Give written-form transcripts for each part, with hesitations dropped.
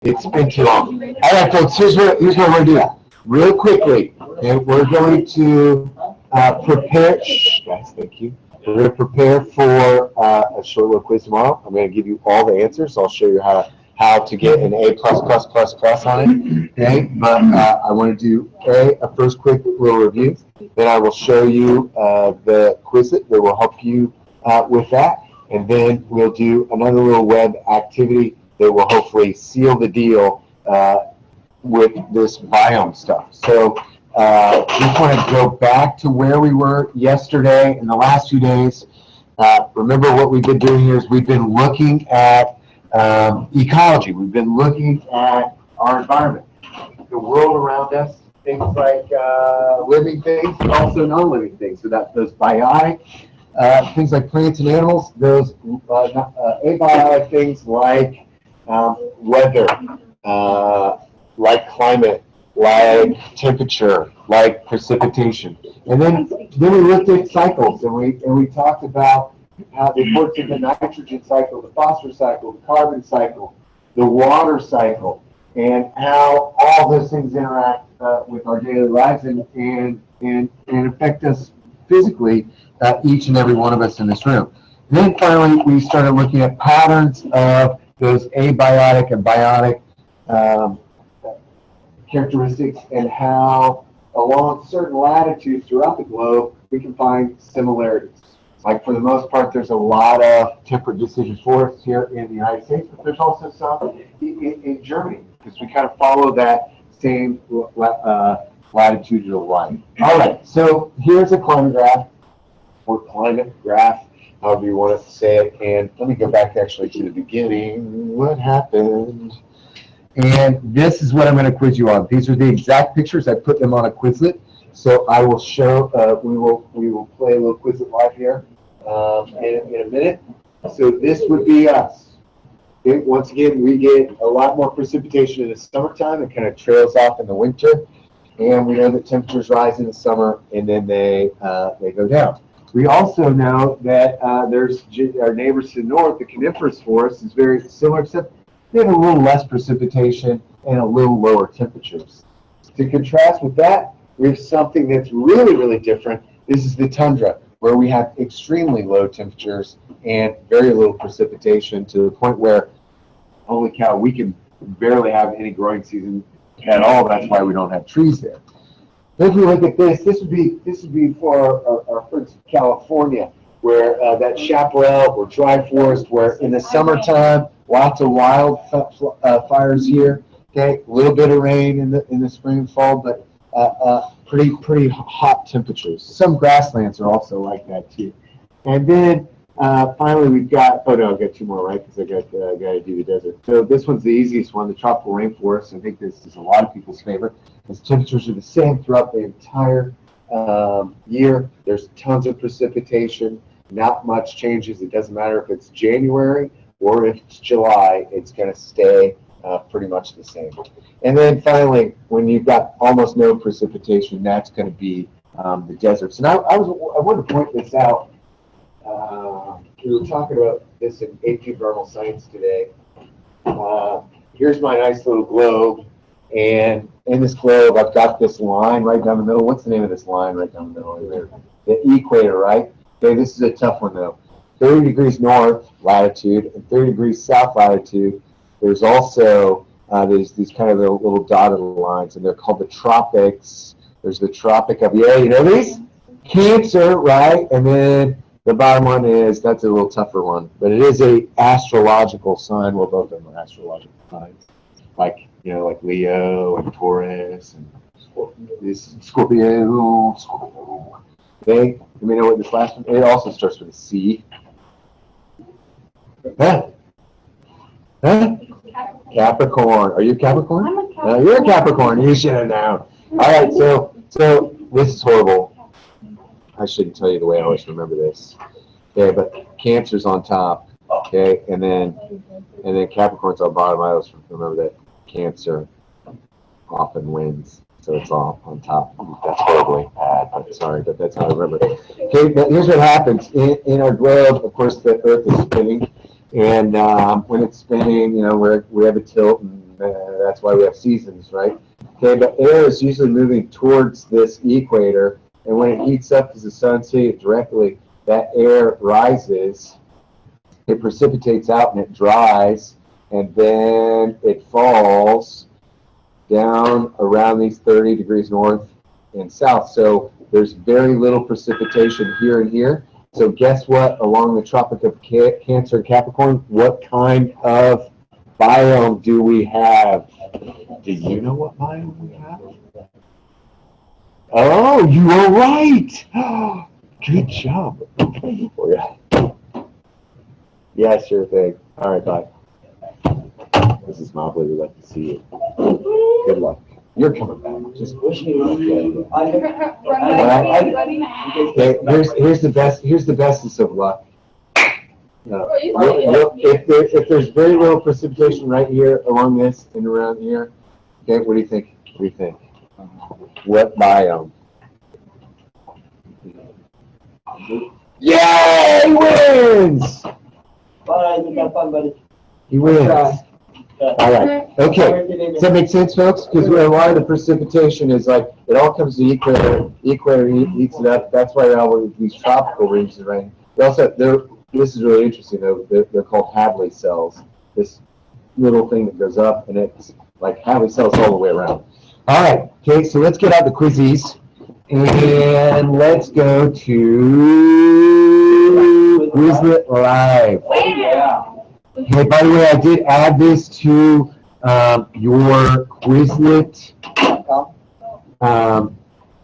It's been too long. All right, folks, here's what we're going to do. Real quickly, okay, we're going to prepare. Shh, guys, thank you. We're going to prepare for a short little quiz tomorrow. I'm going to give you all the answers. I'll show you how to get an A plus plus plus plus on it. Okay, but I want to do a first quick little review. Then I will show you the Quizlet that will help you with that, and then we'll do another little web activity that will hopefully seal the deal with this biome stuff. So just want to go back to where we were yesterday in the last few days. Remember what we've been doing here is we've been looking at ecology. We've been looking at our environment, the world around us, things like living things, but also non-living things. So that those biotic things like plants and animals, those abiotic things like weather, like climate, like temperature, like precipitation. And then we looked at cycles, and we talked about how the importance of the nitrogen cycle, the phosphorus cycle, the carbon cycle, the water cycle, and how all those things interact with our daily lives and affect us physically, each and every one of us in this room. And then finally, we started looking at patterns of those abiotic and biotic characteristics and how along certain latitudes throughout the globe, we can find similarities. Like for the most part, there's a lot of temperate deciduous forests here in the United States, but there's also some in Germany, because we kind of follow that same latitudinal line. All right, so here's a climate graph, or climate graph, however you want to say it. And let me go back actually to the beginning. What happened? And this is what I'm going to quiz you on. These are the exact pictures. I put them on a Quizlet. So I will show, we will play a little Quizlet live here in a minute. So this would be us. Once again, we get a lot more precipitation in the summertime. It kind of trails off in the winter. And we know that temperatures rise in the summer and then they go down. We also know that there's our neighbors to the north, the coniferous forest is very similar, except they have a little less precipitation and a little lower temperatures. To contrast with that, we have something that's really, really different. This is the tundra, where we have extremely low temperatures and very little precipitation to the point where, holy cow, we can barely have any growing season at all. That's why we don't have trees there. If we look at this would be for our friends in California, where that chaparral or dry forest, where in the summertime, lots of fires here. Okay, a little bit of rain in the spring and fall, but pretty hot temperatures. Some grasslands are also like that too. And then finally we've got, oh no, I've got two more, right? Because I got to do the desert. So this one's the easiest one, the tropical rainforest. I think this is a lot of people's favorite. Because temperatures are the same throughout the entire year. There's tons of precipitation. Not much changes. It doesn't matter if it's January or if it's July. It's going to stay pretty much the same. And then finally, when you've got almost no precipitation, that's going to be the deserts. And I want to point this out. We were talking about this in AP Environmental Science today. Here's my nice little globe. And in this globe, I've got this line right down the middle. What's the name of this line right down the middle? The equator, right? Okay, this is a tough one, though. 30 degrees north latitude and 30 degrees south latitude, there's also there's these kind of little dotted lines, and they're called the tropics. There's the Tropic of, yeah, you know these? Cancer, right? And then the bottom one is, that's a little tougher one, but it is a astrological sign. Well, both of them are astrological signs, like Leo and Taurus and this Scorpio. Okay, you may know what this last one. It also starts with a C. Huh? Capricorn. Are you Capricorn? I'm a Capricorn. You're a Capricorn. You should have known. All right, so this is horrible. I shouldn't tell you the way I always remember this. Okay, but Cancer's on top. Okay, and then Capricorn's on the bottom. I always remember that Cancer often wins, so it's all on top. That's horribly bad. I'm sorry, but that's how I remember it. Okay, but here's what happens in our globe. Of course, the Earth is spinning, and when it's spinning, we have a tilt, and That's why we have seasons, right? Okay, but air is usually moving towards this equator, and when it heats up because the sun's hitting it directly, that air rises, it precipitates out and it dries, and then it falls down around these 30 degrees north and south. So there's very little precipitation here and here. So guess what? Along the Tropic of Cancer and Capricorn, what kind of biome do we have? Do you know what biome we have? Oh, you were right. Good job. For you. Yeah, sure thing. All right, bye. Mrs. Mobley would like to see you. Good luck. You're coming back. Just wish me luck. Okay, here's the bestest of luck. If there's very little precipitation right here along this and around here, okay, what do you think? What do you think? What biome? Yay! He wins! He wins. All right. Okay. Does that make sense, folks? Because a lot of the precipitation is like, it all comes to the equator. Equator heats it up. That's why all these tropical regions, right? They also, this is really interesting, though. They're called Hadley cells. This little thing that goes up, and it's like Hadley cells all the way around. All right. Okay, so let's get out the quizzes. And let's go to Quizlet Live. Hey, by the way, I did add this to your Quizlet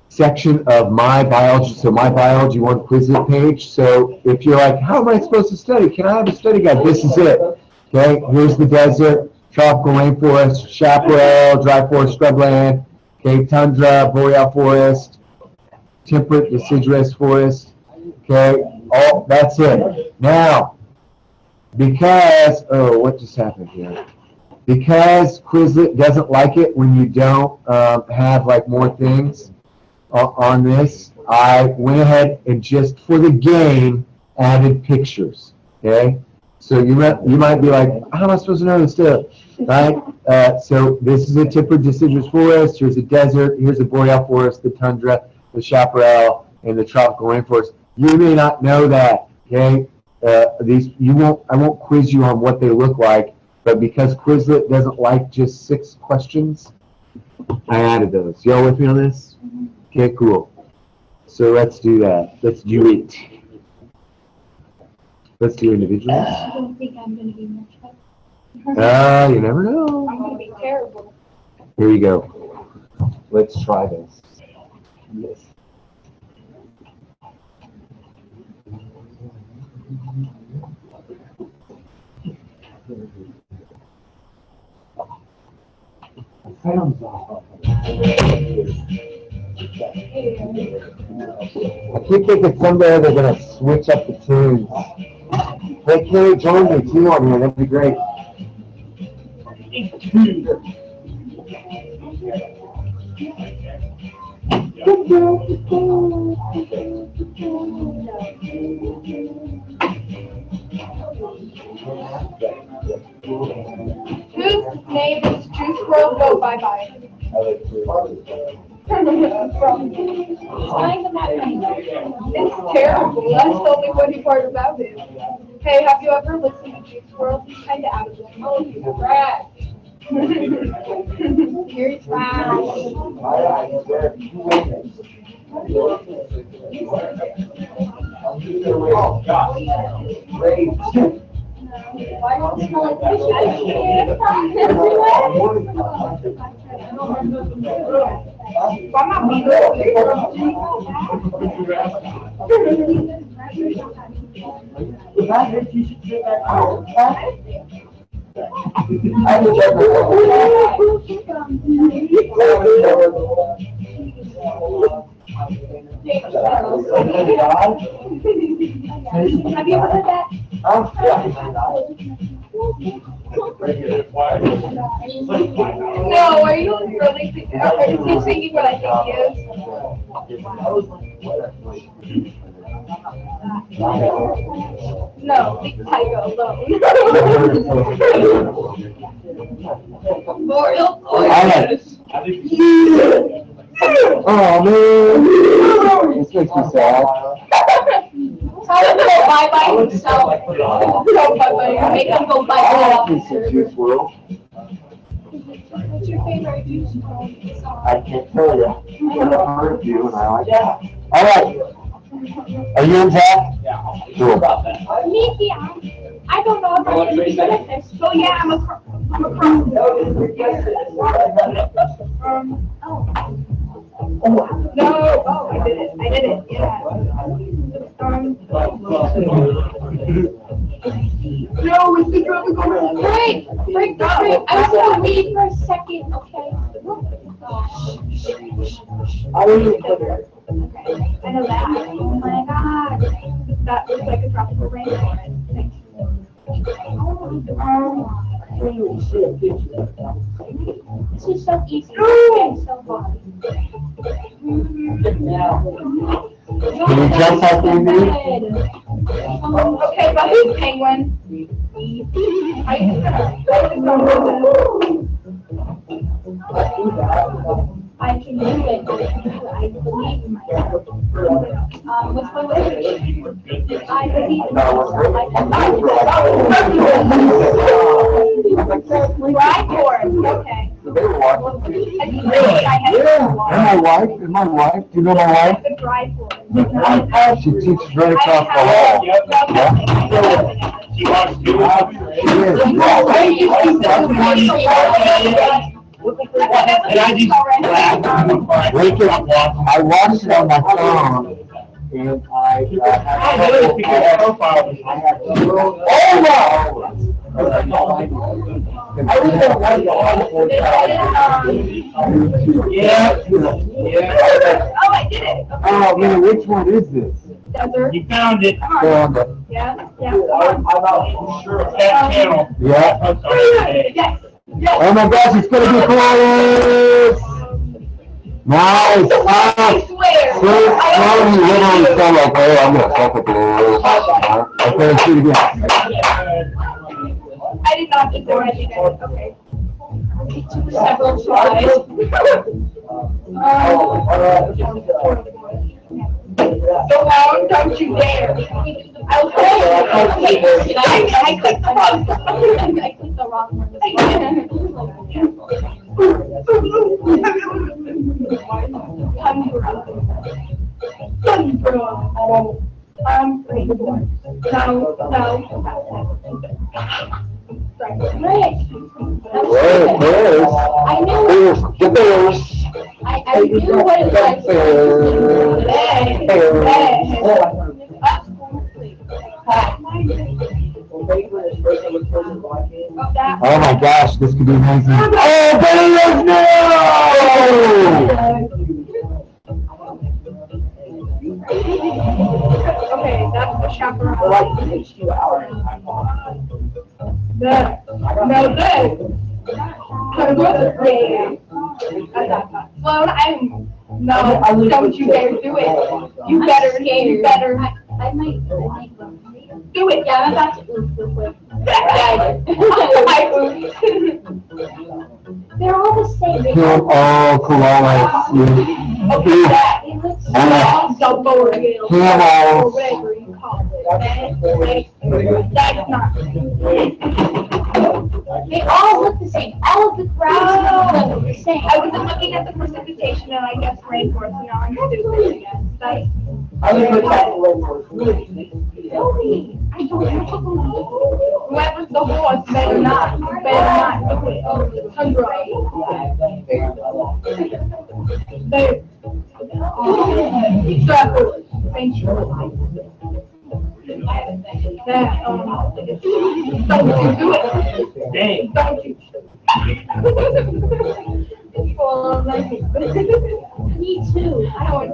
section of My Biology. So My Biology 1 Quizlet page. So if you're like, how am I supposed to study? Can I have a study guide? This is it. Okay, here's the desert, tropical rainforest, chaparral, dry forest, scrubland, okay, tundra, boreal forest, temperate deciduous forest. Okay, all that's it. Now, because, oh, what just happened here? Because Quizlet doesn't like it when you don't have like more things on this, I went ahead and just for the game added pictures. Okay, so you might be like, how am I supposed to know this stuff? Right? So this is a temperate deciduous forest. Here's a desert. Here's a boreal forest, the tundra, the chaparral, and the tropical rainforest. You may not know that. Okay. I won't quiz you on what they look like, but because Quizlet doesn't like just 6 questions, I added those. Y'all with me on this? Okay, cool. So let's do that. Let's do it. Let's do individuals. I don't think I'm going to be much better. You never know. I'm going to be terrible. Here you go. Let's try this. Yes. I keep thinking someday they're going to switch up the tunes. Hey, Carrie, join me too on here. That'd be great. Whose name is Juice WRLD? Go bye-bye. It's terrible. That's the only funny part about it. Hey, have you ever listened to Juice WRLD? He's kind of out of it. Oh, he's a rat. Here's trash. Why don't you smell like fish? I'm not being Have you ever heard that? No, are you really thinking? Are you thinking what I think he is? No, leave Tiger alone. More ill. Oh man, this makes me sad. Tell him to go bye-bye himself. Go bye-bye. Make him go bye-bye. This is Juice WRLD. What's your favorite Juice WRLD song? I can't tell you. I've heard a few and I like it. All right. Are you in, Zach? Yeah. Cool. Me, yeah. I don't know if I'm going to be good at this. So yeah, I'm a crook. No. Oh, I did it. Yeah. No, it's the drum. Break. I was gonna read for a second, okay? Okay, I know that. Oh my god. That was like a drop of rain. Thank you. This is so easy. It's so fun. Can you jump up in there? Okay, but who's Penguin? I can do it. I believe in myself. What's my way? I believe in myself. Blackboard. Okay. And my wife? Do you know my wife? The dry board. She teaches right across the hall. Yeah. She wants to do it. She is. And I just laughed. Wake it up. I watched it on my phone, and I really think your profile was I had oh wow! I really don't like the hardcore Yeah. Oh, I did it. Oh man, which one is this? Desert. You found it. Found it. Yeah. That channel. Yeah. I'm sorry. Yes. Oh my gosh, it's gonna be glorious! Nice! I swear. Slowly, literally fell like, oh, I'm gonna fuck with this. Okay, let's do it again. I did not get there. I think I did. Okay. It took several tries. So long, don't you dare. I was I clicked the wrong one. I clicked the wrong one. Tundra. I knew The Bears. I knew what it Oh my gosh, this could be amazing. Oh, Benny no! Okay, that's the chaperone. Well, no, don't you dare do it. You better. I might do it. Yeah, I'm about to oof real quick. They're all the same. Oh, koala. Okay, that. It looks so boring. Camel. Whatever you call it. That's not. They all look the same. All of the graphs look the same. I was looking at the precipitation and I guess rainforest. Now I'm stupid again. Whoever's the horse better not do it. Tundra. Exactly. Thank you. Don't you do it. Dang. Don't you. Me too. I don't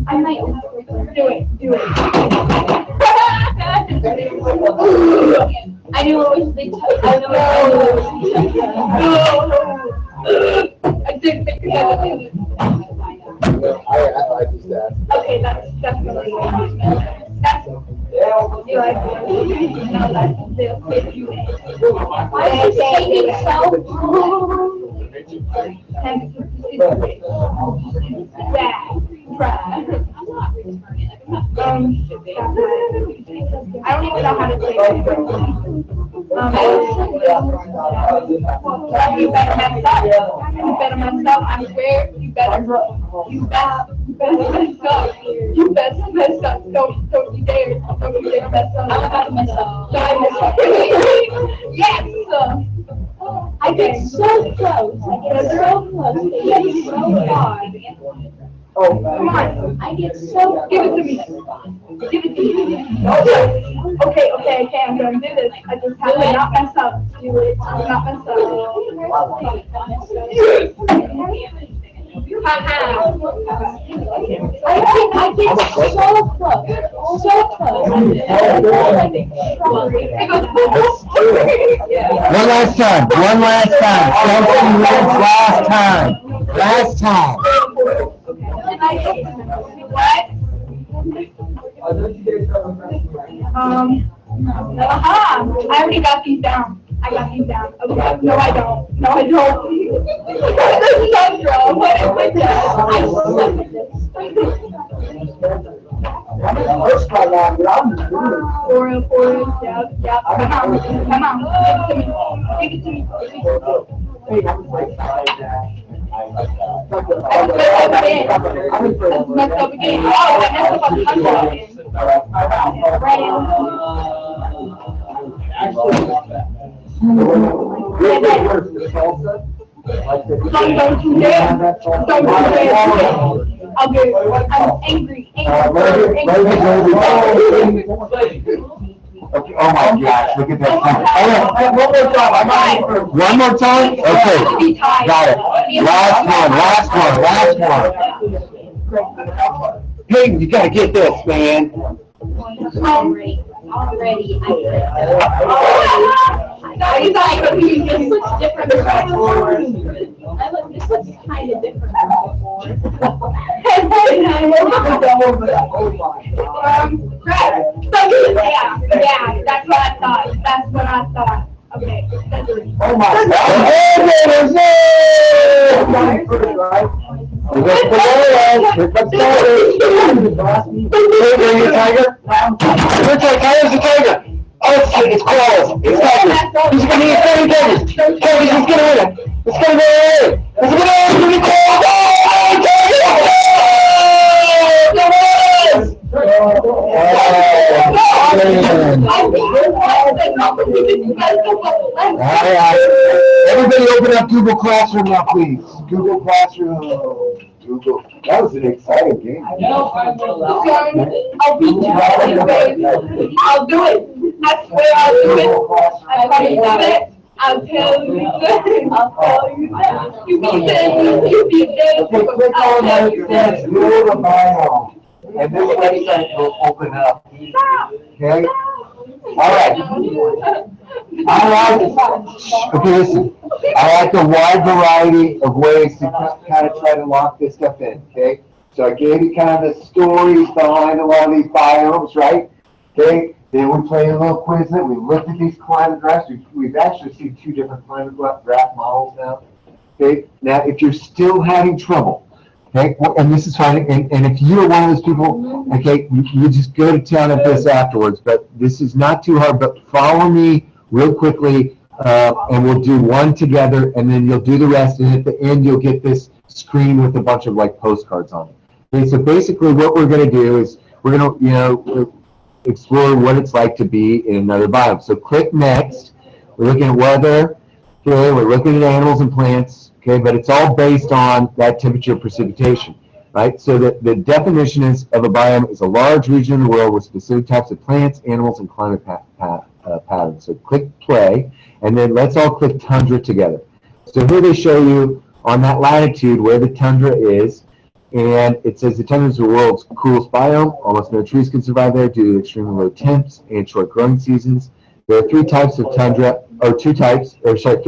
I might do it. I knew it was big. I didn't think that. I just asked. Okay, that's definitely, that's, you like, no, that's the fifth. Why is it taking I don't even know how to say it. You better mess up. You better mess up. I swear. You better mess up. You best mess up. Don't you dare. Don't you dare mess up. I'm about to mess up. Don't mess up. Yes. I get so close. I get so close. I get so far. Oh, come on. I get so. Give it to me. Give it to me. Okay, I'm gonna do this. I just have to not mess up. Do it. Not mess up. I get so close. So close. One last time. Something last time. Last time. What? I already got these down. Okay. No, I don't. This is Sandra. What is with that? I suck at this. Four, yeah. Come on. Give it to me. Let's mess up again. Oh, I messed up on Don't you dare. I'm angry. Okay, oh my gosh, look at that time. One more time? Okay, got it. Last one. Hey, you gotta get this, man. Already. This looks different than before. This looks kind of different than before. Yeah, that's what I thought. Okay. Oh my God. Oh, it's close. It's tigers. He's gonna eat 30 tigers. Tigers, he's gonna win it. It's gonna go away. It's gonna be close. Everybody open up Google Classroom now, please. Google Classroom. Google. That was an exciting game. I'll beat you. I'll do it. I swear I'll do it. I'll tell you that. You be there. Okay, click on that. It says Google the Bible. And this website will open up. Okay? Okay, listen. I like a wide variety of ways to kind of try to lock this stuff in, okay? So I gave you kind of the stories behind a lot of these biomes, right? Okay? Then we played a little quiz. We looked at these climate graphs. We've actually seen 2 different climate graph models now. Okay? Now, if you're still having trouble, okay, and this is fine, and if you're one of those people, okay, you just go to town at this afterwards, but this is not too hard, but follow me real quickly, and we'll do one together, and then you'll do the rest, and at the end, you'll get this screen with a bunch of, like, postcards on it. Okay, so basically what we're going to do is we're going to, explore what it's like to be in another biome. So click next. We're looking at weather, okay, we're looking at animals and plants, okay, but it's all based on that temperature precipitation, right? So the definition of a biome is a large region of the world with specific types of plants, animals, and climate patterns. So click play, and then let's all click tundra together. So here they show you on that latitude where the tundra is, and it says the tundra is the world's coolest biome. Almost no trees can survive there due to extremely low temps and short growing seasons. There are 3 types of tundra, or 3 types, Arctic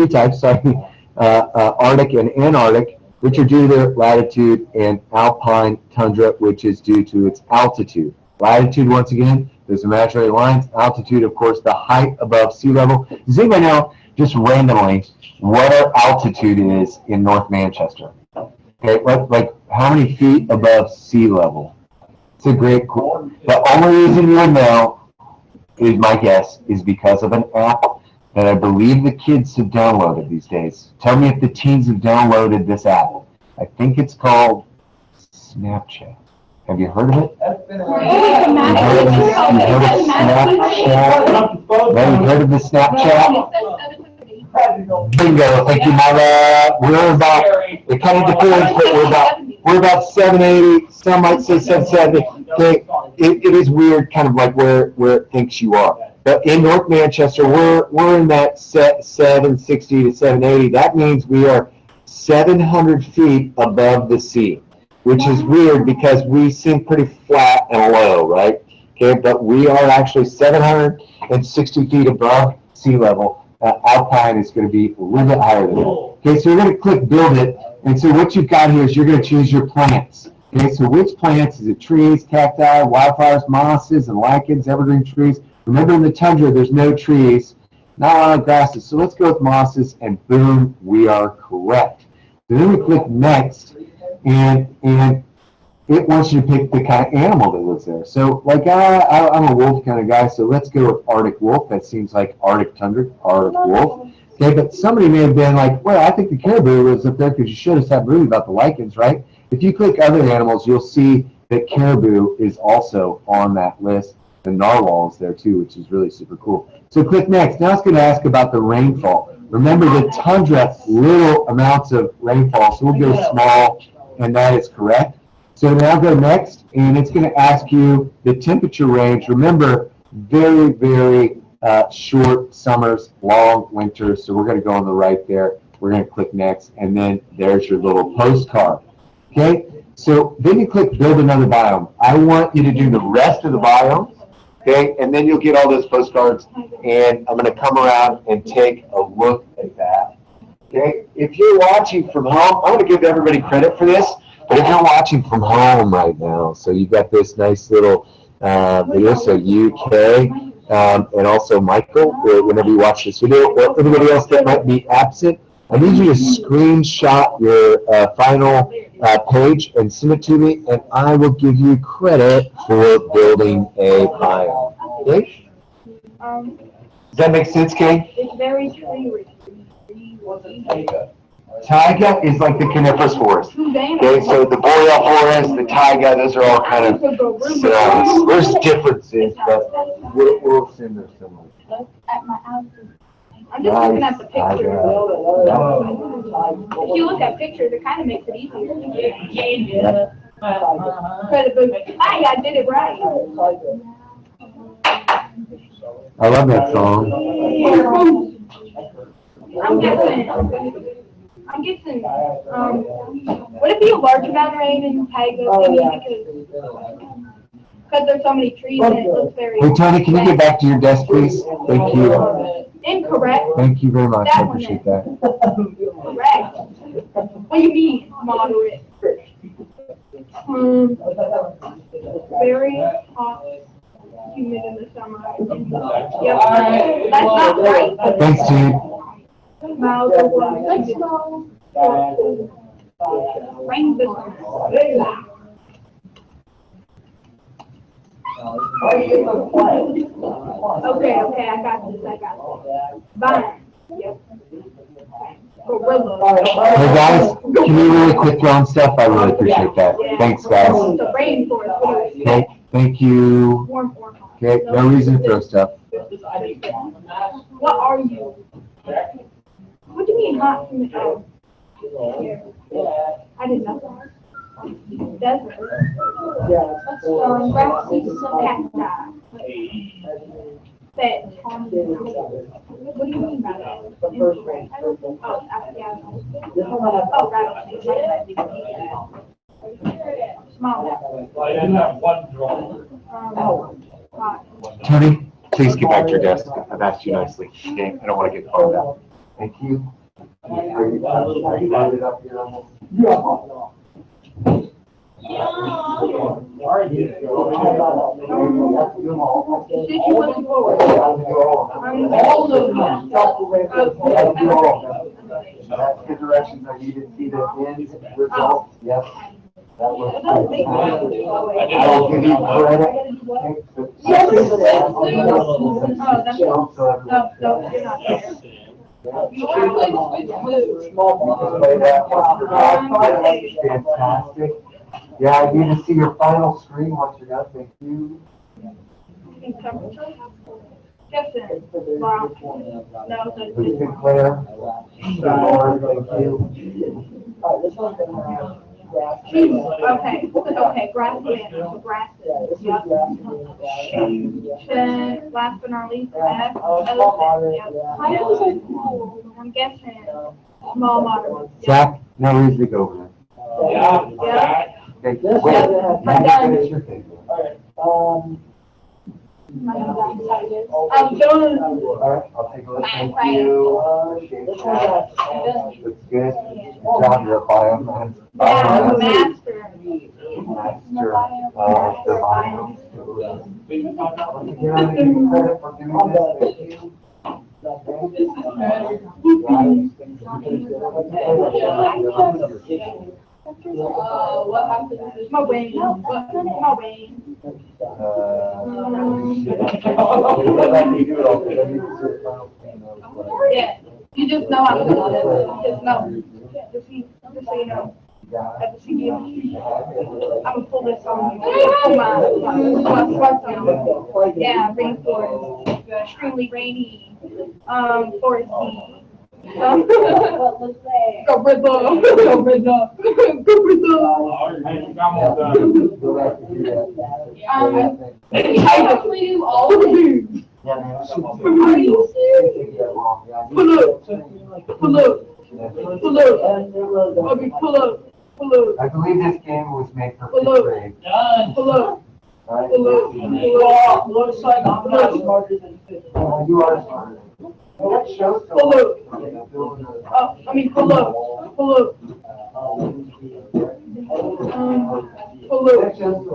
and Antarctic. which are due to latitude, and alpine tundra, which is due to its altitude. Latitude, once again, those imaginary lines. Altitude, of course, the height above sea level. Does anybody know, just randomly, what our altitude is in North Manchester? Okay, like how many feet above sea level? It's a great question. The only reason you would know, is my guess, is because of an app that I believe the kids have downloaded these days. Tell me if the teens have downloaded this app. I think it's called Snapchat. Have you heard of it? You've heard of Snapchat? No, you've heard of the Snapchat? Bingo, thank you, Mama. We're about, it kind of depends, but we're about 780, some might say 770. Okay, it is weird, kind of like where it thinks you are. But in North Manchester, we're in that 760 to 780. That means we are 700 feet above the sea, which is weird because we seem pretty flat and low, right? Okay, but we are actually 760 feet above sea level. Alpine is going to be a little bit higher than that. Okay, so we're going to click build it. And so what you've got here is you're going to choose your plants. Okay, so which plants? Is it trees, cacti, wildflowers, mosses, and lichens, evergreen trees? Remember, in the tundra, there's no trees, not a lot of grasses. So let's go with mosses, and boom, we are correct. So then we click next, and it wants you to pick the kind of animal that lives there. So, like, I'm a wolf kind of guy, so let's go with Arctic wolf. That seems like Arctic tundra, Arctic wolf. Okay, but somebody may have been like, well, I think the caribou lives up there because you showed us that movie about the lichens, right? If you click other animals, you'll see that caribou is also on that list. The narwhal is there too, which is really super cool. So click next. Now it's going to ask about the rainfall. Remember, the tundra, little amounts of rainfall, so we'll go small, and that is correct. So now go next, and it's going to ask you the temperature range. Remember, very, very short summers, long winters, so we're going to go on the right there. We're going to click next, and then there's your little postcard. Okay, so then you click build another biome. I want you to do the rest of the biomes, okay, and then you'll get all those postcards, and I'm going to come around and take a look at that. Okay, if you're watching from home, I'm going to give everybody credit for this, but if you're watching from home right now, so you've got this nice little video, so UK, and also Michael, whenever you watch this video, or anybody else that might be absent, I need you to screenshot your final page and send it to me, and I will give you credit for building a biome. Okay? Does that make sense, Kay? It's very tree-rich. Taiga is like the coniferous forest. Okay, so the boreal forest, the taiga, those are all kind of synonymous. There's differences, but we'll assume they're similar. I'm just looking at the picture. If you look at pictures, it kind of makes it easier. Yeah. Credibility. I did it right. I love that song. I'm guessing, would it be a large amount of rain in Taiga? Because there's so many trees and it looks very... Hey, Tony, can you get back to your desk, please? Thank you. Incorrect. Thank you very much. I appreciate that. Correct. What do you mean, moderate? Very hot, humid in the summer. Yep. That's not right. Thanks, Steve. Miles over. Let's go. Rainbow. Okay, I got this. Vine. Yep. Gorilla. Hey guys, can you really quit throwing stuff? I really appreciate that. Thanks, guys. The rainforest. Okay, thank you. Okay, no reason to throw stuff. What are you? What do you mean hot? I didn't know. Desert. Grassy cacti. Fed. What do you mean by that? Infrared. Oh, yeah. Oh, rattlesnake. Small. I didn't have one drawing. Hot. Tony, please get back to your desk. I've asked you nicely. Okay, I don't want to get called out. Thank you. Are you up here almost? Did you want to forward? All of them. That's the directions I need to see the end result. Yep. That was fantastic. I'll give you credit. Yes. No, you're not there. You should play switch blue. Play that one. Fantastic. Yeah, I need to see your final screen once you're done. Thank you. Justin. Wow. No, Please declare. Lord, thank you. Okay, grassland, so grasses. Yep. Then, last but not least, elephant. Yep. I'm guessing small moderate. Yep. Zach, no reason to go over there. Yeah. Okay, Yep. wait. I'm done. Finish your thing. Joan. All right, I'll take a look. Thank you. Appreciate that. That's good. Good job, you're a biomaster. Yeah, master. Master of the biome. Once again, I give you credit for doing this. What happened? My Wayne. My Wayne. Yeah, you just know I'm doing it. Just know. Just so you know. At the CDM. I'm gonna pull this on. Pull my sweats on. Yeah, rainforest. Extremely rainy. Foresty. Gorilla. I actually do all of these. Are you serious? Pull up. Pull up. Pull up. Pull up. Pull up. I believe this game was made for Pull fifth up. grade. Pull up. Right? Pull up. Pull up. Looks like I'm not smarter than 50. You are smarter. That shows so Pull up. much. Pull up. Pull up. Pull up. That shows so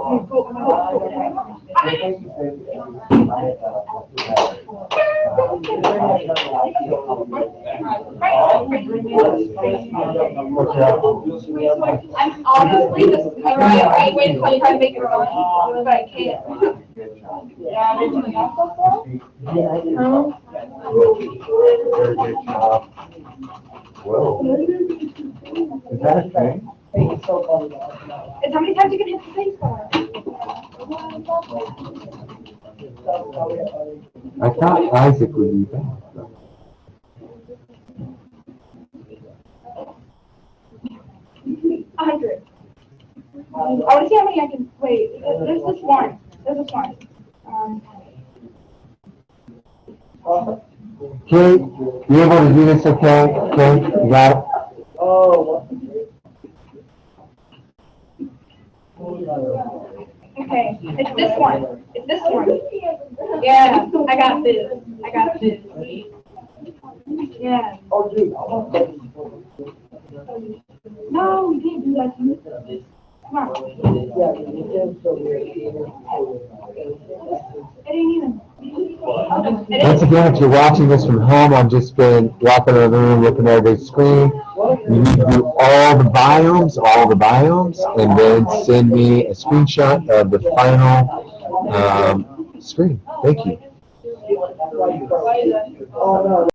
I'm honestly just waiting to try to make it funny, but I can't. Very good job. Whoa. Is that a thing? It's so funny. It's how many times you can hit the face bar. I thought Isaac would be back. 100. I want to see how many I can. Wait, there's this one. Okay, you able to do this okay? Okay, you got it? Oh. Okay, it's this one. Yeah, I got this. Yeah. Oh, dude. No, you can't do that to me. Come on. Yeah, you did so weird. It ain't even. Once again, if you're watching this from home, I've just been walking around the room looking at everybody's screen. You need to do all the biomes, and then send me a screenshot of the final screen. Thank you. Oh, no.